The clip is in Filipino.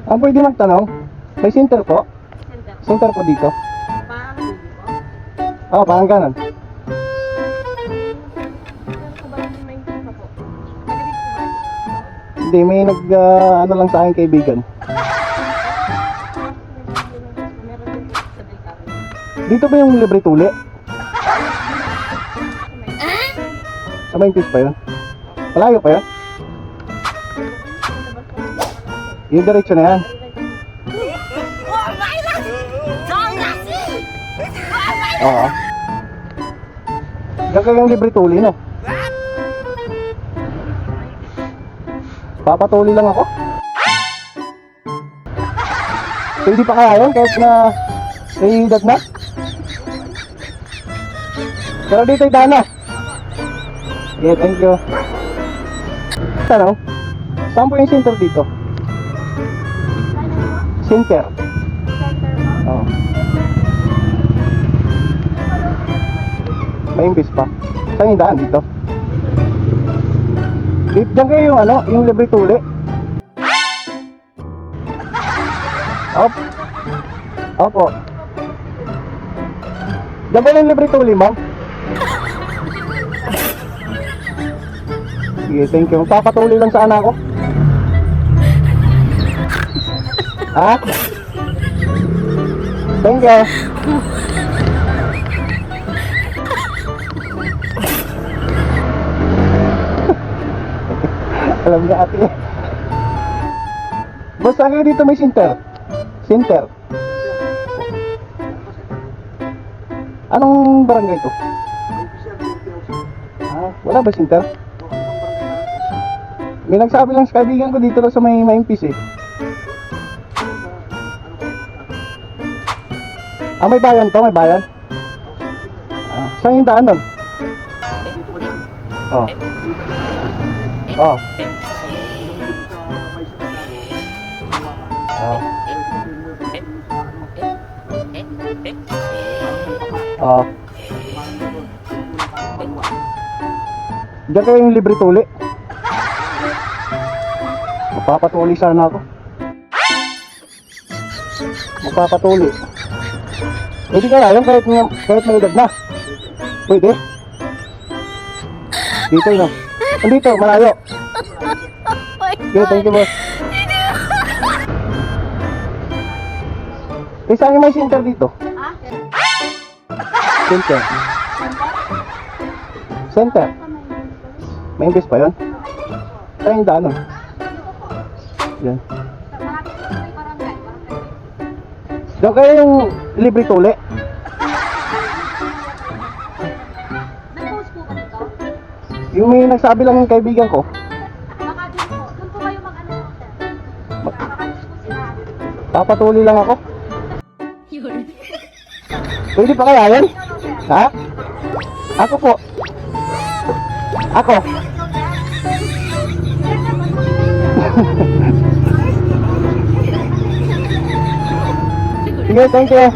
Ang pwede magtanong, may center po? Center. Center po dito? Parang hindi po. Oo, parang ganun. Saan po ba yung may pa po? Magalit po ba? Hindi, may ano lang sa akin kaibigan. Meron din po sa Delcaro. Dito ba yung libre tuli? Sa Mayntis pa yun? Malayo pa yun? Yung diretso na yan. Oo. Diyan kayong libre tuli, no? Papatuli lang ako. Pwede pa kaya yun kahit na may edad na? Pero dito yung dana. Yeah, thank you. Tanong, saan po yung center dito? Center. Oo. May imbis pa. Saan yung daan dito? Diyan kayo yung ano, yung libre tuli. Opo. Diyan ba yung libre tuli, ma'am? Sige, thank you. Papatuli lang sana ako. Ha? Thank you. Alam niya ate. Basta kayo dito may center. Center. Anong barangay to? Wala ba center? May nagsabi lang sa kaibigan ko dito sa may Impis eh. May bayan to, may bayan. Saan yung daan nun? Oh. Oh. Oh. Diyan kayo yung libre tuli. Magpapatuli sana ako. Magpapatuli. Pwede kaya yun kahit may edad na. Pwede. Dito yun. Andito, malayo. Okay, thank you boss. Saan yung may center dito? Center. Center. May imbis pa yun? Saan yung daan nun? Yan. Diyan kayo yung libre tuli. Nag-post po ba dito? Yung may nagsabi lang yung kaibigan ko. Baka din po. Doon po kayo mag-ano sir. Baka din po sila. Papatuli lang ako. Pwede pa kaya yan? Ha? Ako po. Ako. Sige, thank you.